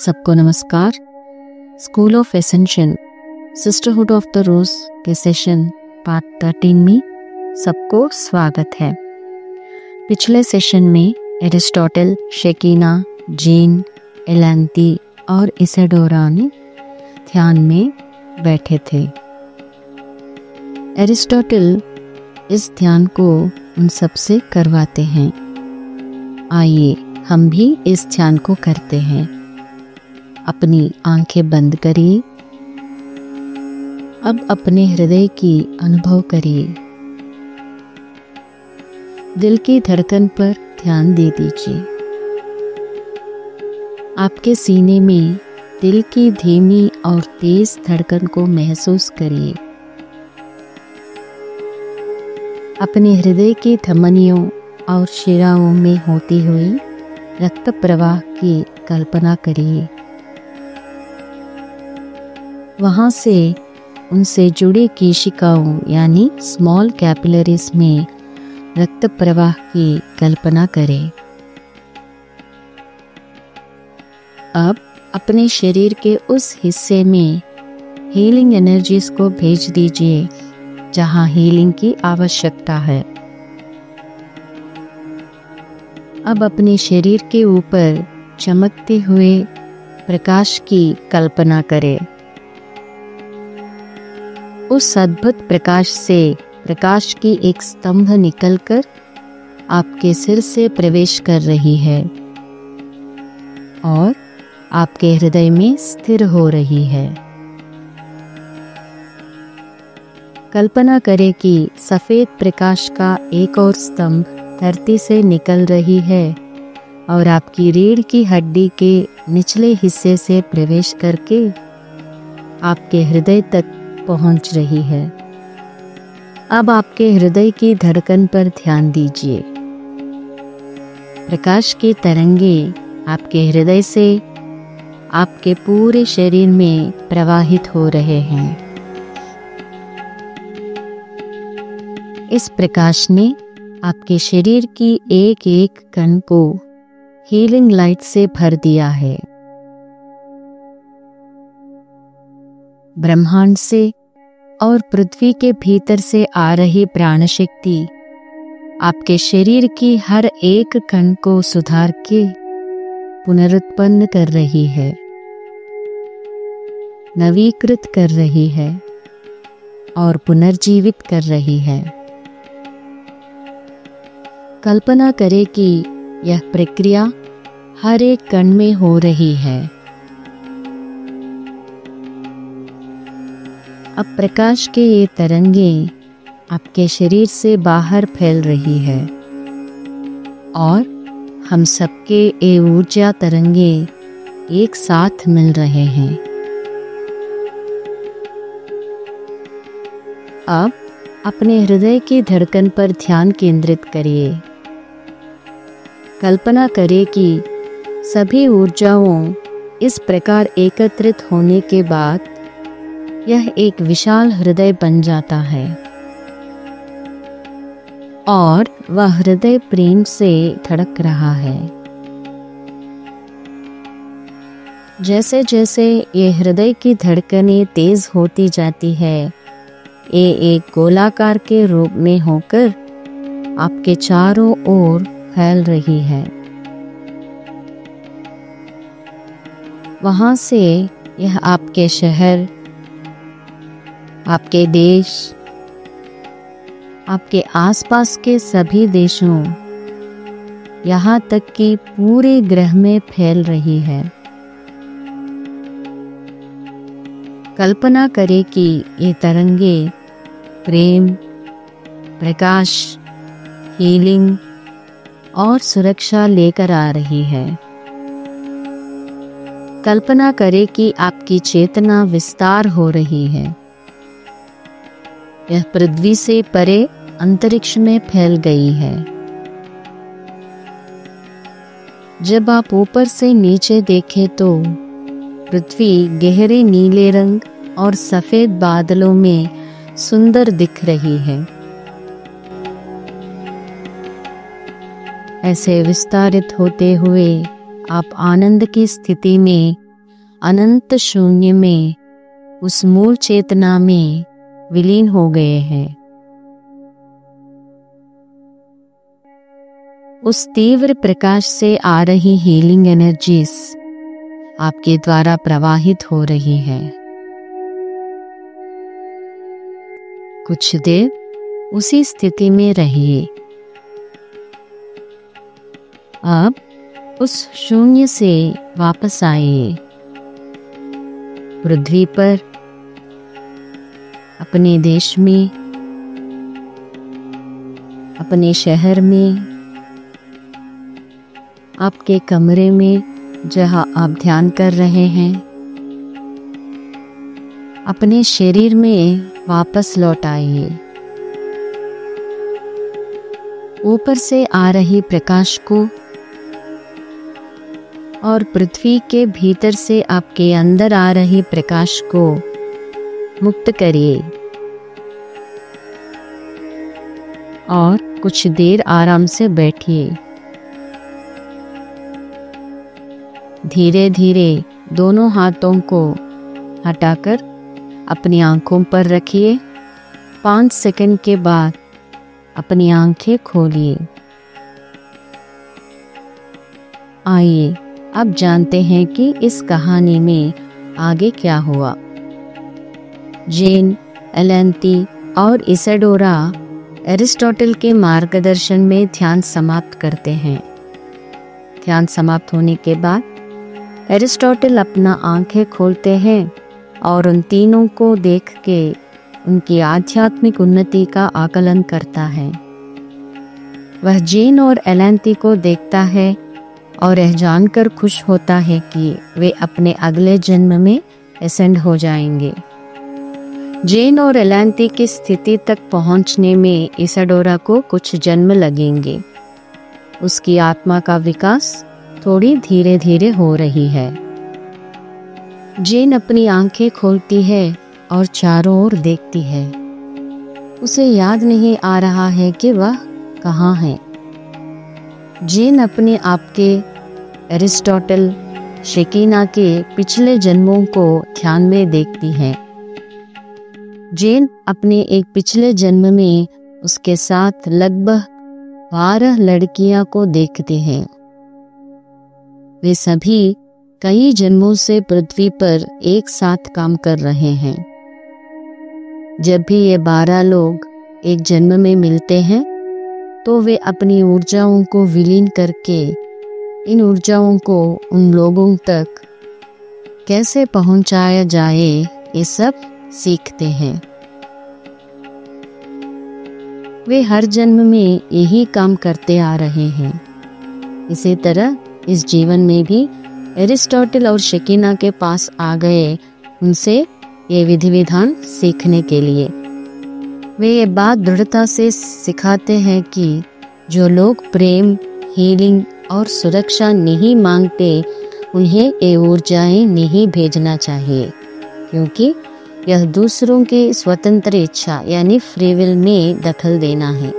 सबको नमस्कार। School of ascension sisterhood of the rose के सेशन पार्ट 13 में सबको स्वागत है। पिछले सेशन में एरिस्टोटल, शेकीना, जीन, एलांती और इसेडोरा ने ध्यान में बैठे थे। एरिस्टोटल इस ध्यान को उन सबसे करवाते हैं। आइए हम भी इस ध्यान को करते हैं। अपनी आंखें बंद करिए। अब अपने हृदय की अनुभव करिए। दिल की धड़कन पर ध्यान दे दीजिए। आपके सीने में दिल की धीमी और तेज धड़कन को महसूस करिए। अपने हृदय की धमनियों और शिराओं में होती हुई रक्त प्रवाह की कल्पना करिए। वहाँ से उनसे जुड़ी केशिकाओं यानी स्मॉल कैपिलरीज में रक्त प्रवाह की कल्पना करें। अब अपने शरीर के उस हिस्से में हीलिंग एनर्जीज को भेज दीजिए जहाँ हीलिंग की आवश्यकता है। अब अपने शरीर के ऊपर चमकते हुए प्रकाश की कल्पना करें। उस अद्भुत प्रकाश से प्रकाश की एक स्तंभ निकलकर आपके सिर से प्रवेश कर रही है और आपके हृदय में स्थिर हो रही है। कल्पना करें कि सफेद प्रकाश का एक और स्तंभ धरती से निकल रही है और आपकी रीढ़ की हड्डी के निचले हिस्से से प्रवेश करके आपके हृदय तक पहुंच रही है। अब आपके हृदय की धड़कन पर ध्यान दीजिए। प्रकाश की तरंगे आपके हृदय से आपके पूरे शरीर में प्रवाहित हो रहे हैं। इस प्रकाश ने आपके शरीर की एक एक कण को हीलिंग लाइट से भर दिया है। ब्रह्मांड से और पृथ्वी के भीतर से आ रही प्राण शक्ति आपके शरीर की हर एक कण को सुधार के पुनरुत्पन्न कर रही है, नवीकृत कर रही है और पुनर्जीवित कर रही है। कल्पना करें कि यह प्रक्रिया हर एक कण में हो रही है। अब प्रकाश के ये तरंगे आपके शरीर से बाहर फैल रही है और हम सबके ये ऊर्जा तरंगे एक साथ मिल रहे हैं। अब अपने हृदय की धड़कन पर ध्यान केंद्रित करिए। कल्पना करें कि सभी ऊर्जाओं इस प्रकार एकत्रित होने के बाद यह एक विशाल हृदय बन जाता है और वह हृदय प्रेम से धड़क रहा है। जैसे जैसे ये हृदय की धड़कनें तेज होती जाती है, ये एक गोलाकार के रूप में होकर आपके चारों ओर फैल रही है। वहां से यह आपके शहर, आपके देश, आपके आसपास के सभी देशों, यहाँ तक कि पूरे ग्रह में फैल रही है। कल्पना करें कि ये तरंगे प्रेम, प्रकाश, हीलिंग और सुरक्षा लेकर आ रही है। कल्पना करें कि आपकी चेतना विस्तार हो रही है। यह पृथ्वी से परे अंतरिक्ष में फैल गई है। जब आप ऊपर से नीचे देखें तो पृथ्वी गहरे नीले रंग और सफेद बादलों में सुंदर दिख रही है। ऐसे विस्तारित होते हुए आप आनंद की स्थिति में अनंत शून्य में, उस मूल चेतना में विलीन हो गए हैं। उस तीव्र प्रकाश से आ रही हीलिंग एनर्जीज आपके द्वारा प्रवाहित हो रही है। कुछ देर उसी स्थिति में रहिए। अब उस शून्य से वापस आइए। पृथ्वी पर, अपने देश में, अपने शहर में, आपके कमरे में जहां आप ध्यान कर रहे हैं, अपने शरीर में वापस लौट आइए। ऊपर से आ रही प्रकाश को और पृथ्वी के भीतर से आपके अंदर आ रही प्रकाश को मुक्त करिए और कुछ देर आराम से बैठिए। धीरे धीरे दोनों हाथों को हटाकर अपनी आंखों पर रखिए। 5 सेकंड के बाद अपनी आंखें खोलिए। आइए अब जानते हैं कि इस कहानी में आगे क्या हुआ। जेन, एलेंती और इसाडोरा एरिस्टोटल के मार्गदर्शन में ध्यान समाप्त करते हैं। ध्यान समाप्त होने के बाद एरिस्टोटल अपना आंखें खोलते हैं और उन तीनों को देख के उनकी आध्यात्मिक उन्नति का आकलन करता है। वह जेन और एलेंती को देखता है और यह जानकर खुश होता है कि वे अपने अगले जन्म में एसेंड हो जाएंगे। जेन और एलेंती की स्थिति तक पहुंचने में इसाडोरा को कुछ जन्म लगेंगे। उसकी आत्मा का विकास थोड़ी धीरे धीरे हो रही है। जेन अपनी आंखें खोलती है और चारों ओर देखती है। उसे याद नहीं आ रहा है कि वह कहाँ है। जेन अपने आप के, एरिस्टोटल, शेकीना के पिछले जन्मों को ध्यान में देखती है। जेन अपने एक पिछले जन्म में उसके साथ लगभग 12 लड़कियां को देखते हैं। वे सभी कई जन्मों से पृथ्वी पर एक साथ काम कर रहे हैं। जब भी ये 12 लोग एक जन्म में मिलते हैं तो वे अपनी ऊर्जाओं को विलीन करके इन ऊर्जाओं को उन लोगों तक कैसे पहुंचाया जाए ये सब सीखते हैं। वे हर जन्म में यही काम करते आ रहे हैं। इसी तरह इस जीवन में भी एरिस्टोटल और शेकीना के पास आ गए उनसे ये विधि विधान सीखने के लिए। वे ये बात दृढ़ता से सिखाते हैं कि जो लोग प्रेम, हीलिंग और सुरक्षा नहीं मांगते उन्हें ये ऊर्जाएं नहीं भेजना चाहिए, क्योंकि यह दूसरों की स्वतंत्र इच्छा यानी फ्री विल में दखल देना है।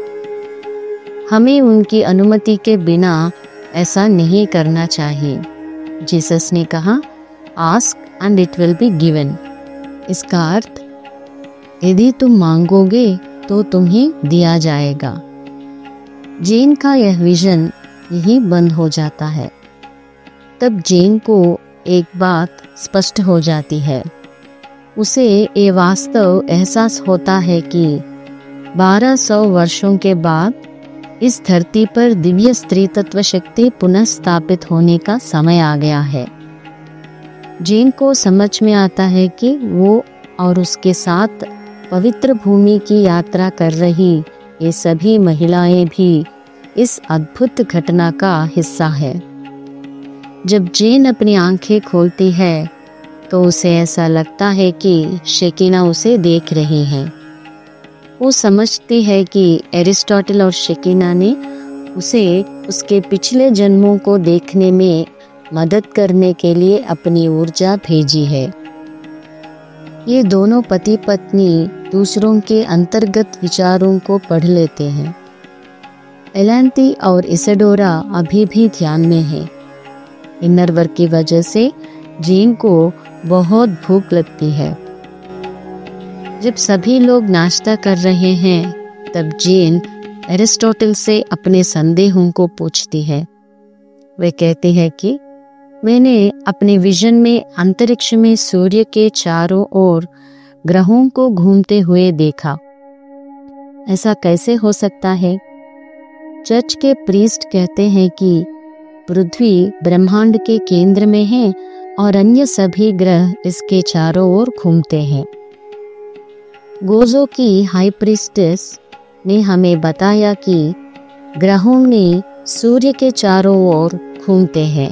हमें उनकी अनुमति के बिना ऐसा नहीं करना चाहिए। जीसस ने कहा, ask and it will be given. इसका अर्थ, यदि तुम मांगोगे तो तुम्हें दिया जाएगा। जेन का यह विजन यही बंद हो जाता है। तब जेन को एक बात स्पष्ट हो जाती है। उसे ये वास्तव एहसास होता है कि 1200 वर्षों के बाद इस धरती पर दिव्य स्त्री तत्व शक्ति पुनः स्थापित होने का समय आ गया है। जेन को समझ में आता है कि वो और उसके साथ पवित्र भूमि की यात्रा कर रही ये सभी महिलाएं भी इस अद्भुत घटना का हिस्सा है। जब जेन अपनी आंखें खोलती है तो उसे ऐसा लगता है कि शेकीना उसे देख रही है। वो समझती है कि एरिस्टोटल और शेकीना ने उसे उसके पिछले जन्मों को देखने में मदद करने के लिए अपनी ऊर्जा भेजी है। ये दोनों पति पत्नी दूसरों के अंतर्गत विचारों को पढ़ लेते हैं। एलेंती और इसाडोरा अभी भी ध्यान में है। इनर वर्क की वजह से जेन को बहुत भूख लगती है। जब सभी लोग नाश्ता कर रहे हैं तब जेन एरिस्टोटल से अपने संदेहों को पूछती है। वे कहते हैं कि मैंने अपने विजन में अंतरिक्ष में सूर्य के चारों ओर ग्रहों को घूमते हुए देखा। ऐसा कैसे हो सकता है? चर्च के प्रीस्ट कहते हैं कि पृथ्वी ब्रह्मांड के केंद्र में है और अन्य सभी ग्रह इसके चारों ओर घूमते हैं। गोजो की हाई प्रीस्टेस ने हमें बताया कि ग्रहों ने सूर्य के चारों ओर घूमते हैं।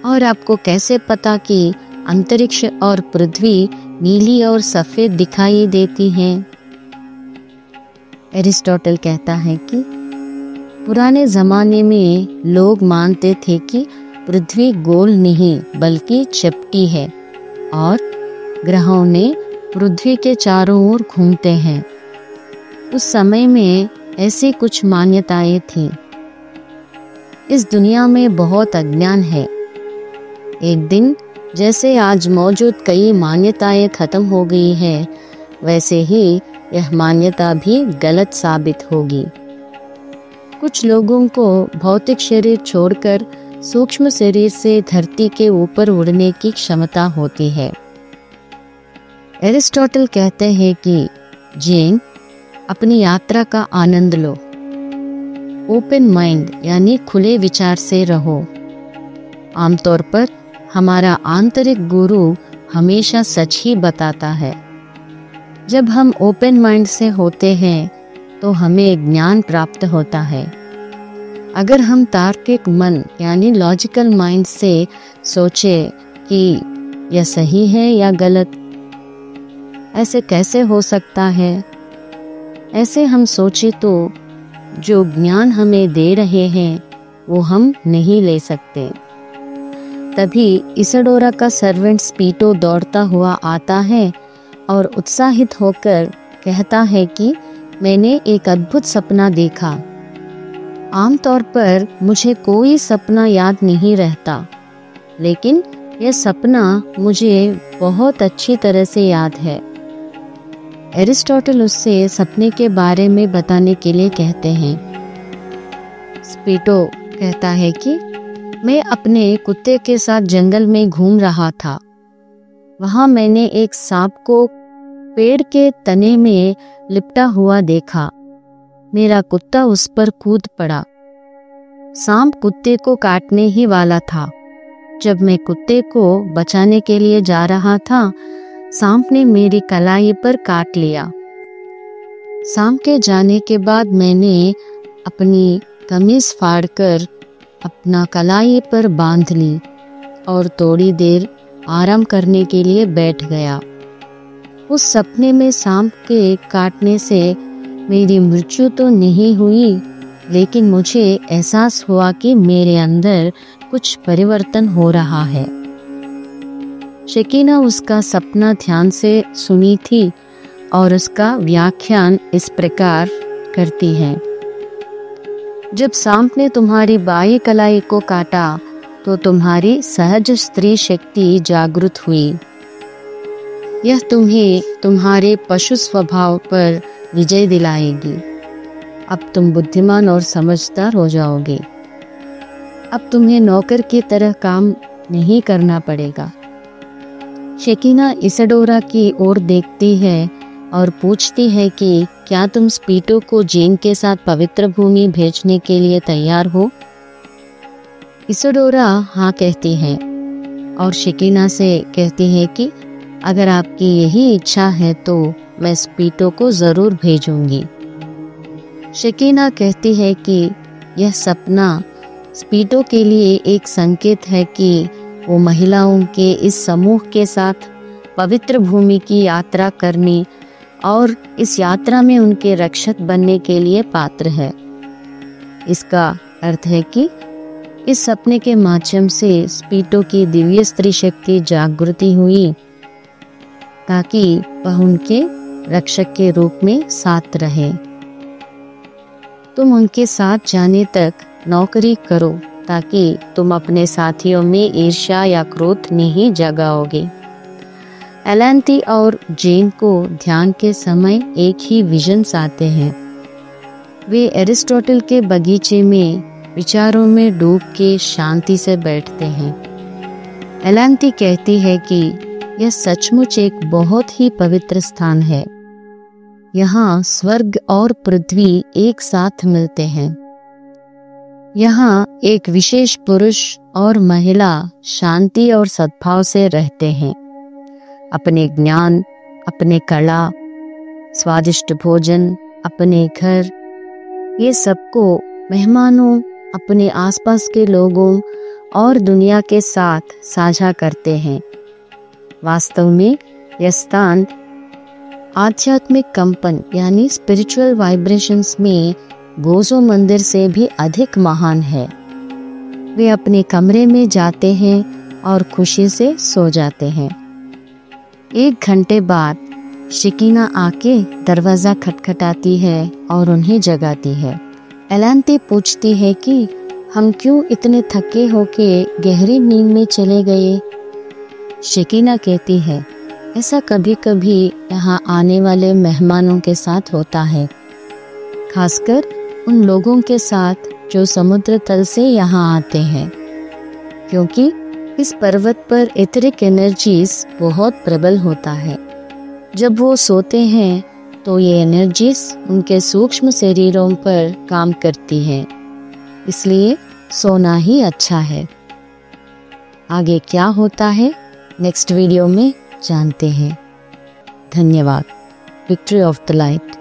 और आपको कैसे पता कि अंतरिक्ष और पृथ्वी नीली और सफेद दिखाई देती हैं? एरिस्टोटल कहता है कि पुराने जमाने में लोग मानते थे कि पृथ्वी गोल नहीं बल्कि चपटी है और ग्रहों ने पृथ्वी के चारों ओर घूमते हैं। उस समय में ऐसी कुछ मान्यताएं थीं। इस दुनिया में बहुत अज्ञान है। एक दिन जैसे आज मौजूद कई मान्यताएं खत्म हो गई हैं, वैसे ही यह मान्यता भी गलत साबित होगी। कुछ लोगों को भौतिक शरीर छोड़कर सूक्ष्म शरीर से धरती के ऊपर उड़ने की क्षमता होती है। एरिस्टोटल कहते हैं कि जेन, अपनी यात्रा का आनंद लो। ओपन माइंड यानी खुले विचार से रहो। आमतौर पर हमारा आंतरिक गुरु हमेशा सच ही बताता है। जब हम ओपन माइंड से होते हैं तो हमें ज्ञान प्राप्त होता है। अगर हम तार्किक मन यानी लॉजिकल माइंड से सोचे कि यह सही है या गलत, ऐसे कैसे हो सकता है? ऐसे हम सोचे तो जो ज्ञान हमें दे रहे हैं वो हम नहीं ले सकते। तभी इसाडोरा का सर्वेंट स्पीटो दौड़ता हुआ आता है और उत्साहित होकर कहता है कि मैंने एक अद्भुत सपना देखा। आमतौर पर मुझे कोई सपना याद नहीं रहता, लेकिन यह सपना मुझे बहुत अच्छी तरह से याद है। एरिस्टोटल उससे सपने के बारे में बताने के लिए कहते हैं। स्पीटो कहता है कि मैं अपने कुत्ते के साथ जंगल में घूम रहा था। वहां मैंने एक सांप को पेड़ के तने में लिपटा हुआ देखा। मेरा कुत्ता उस पर कूद पड़ा। सांप कुत्ते को काटने ही वाला था। जब मैं कुत्ते को बचाने के लिए जा रहा था, सांप ने मेरी कलाई पर काट लिया। सांप के जाने के बाद मैंने अपनी कमीज फाड़कर अपना कलाई पर बांध ली और थोड़ी देर आराम करने के लिए बैठ गया। उस सपने में सांप के काटने से मेरी मृत्यु तो नहीं हुई, लेकिन मुझे एहसास हुआ कि मेरे अंदर कुछ परिवर्तन हो रहा है। शकीना उसका सपना ध्यान से सुनी थी और उसका व्याख्यान इस प्रकार करती है। जब सांप ने तुम्हारी बाएं कलाई को काटा तो तुम्हारी सहज स्त्री शक्ति जागृत हुई। यह तुम्हें तुम्हारे पशु स्वभाव पर विजय दिलाएगी। अब तुम बुद्धिमान और समझदार हो जाओगे। अब तुम्हें नौकर की तरह काम नहीं करना पड़ेगा। शकीना इसाडोरा की ओर देखती है और पूछती है कि क्या तुम स्पीटो को जेन के साथ पवित्र भूमि भेजने के लिए तैयार हो? इसाडोरा हाँ कहती है और शकीना से कहती है कि अगर आपकी यही इच्छा है तो मैं स्पीटो को जरूर भेजूंगी। शकीना कहती है कि यह सपना स्पीटो के लिए एक संकेत है कि वो महिलाओं के इस समूह के साथ पवित्र भूमि की यात्रा करने और इस यात्रा में उनके रक्षक बनने के लिए पात्र है। इसका अर्थ है कि इस सपने के माध्यम से स्पीटो की दिव्य स्त्री शक्ति जागृति हुई ताकि वह उनके रक्षक के रूप में साथ रहे। तुम उनके साथ जाने तक नौकरी करो ताकि तुम अपने साथियों में ईर्ष्या या क्रोध नहीं जगाओगे। एलेंती और जेन को ध्यान के समय एक ही विजन्स आते हैं। वे एरिस्टोटल के बगीचे में विचारों में डूब के शांति से बैठते हैं। एलेंती कहती है कि यह सचमुच एक बहुत ही पवित्र स्थान है। यहाँ स्वर्ग और पृथ्वी एक साथ मिलते हैं। यहाँ एक विशेष पुरुष और महिला शांति और सद्भाव से रहते हैं। अपने ज्ञान, अपने कला, स्वादिष्ट भोजन, अपने घर, ये सबको मेहमानों, अपने आसपास के लोगों और दुनिया के साथ साझा करते हैं। वास्तव में यह स्थान आध्यात्मिक कंपन यानी स्पिरिचुअल वाइब्रेशंस में गोजो मंदिर से भी अधिक महान है। वे अपने कमरे में जाते हैं और खुशी से सो जाते हैं। 1 घंटे बाद शिकीना आके दरवाज़ा खटखटाती है और उन्हें जगाती है। एलेंती पूछती है कि हम क्यों इतने थके होके गहरी नींद में चले गए। शिकीना कहती है, ऐसा कभी कभी यहाँ आने वाले मेहमानों के साथ होता है, खासकर उन लोगों के साथ जो समुद्र तल से यहाँ आते हैं, क्योंकि इस पर्वत पर एथरिक एनर्जीज बहुत प्रबल होता है। जब वो सोते हैं तो ये एनर्जीज उनके सूक्ष्म शरीरों पर काम करती हैं, इसलिए सोना ही अच्छा है। आगे क्या होता है नेक्स्ट वीडियो में जानते हैं। धन्यवाद। Victory of the light.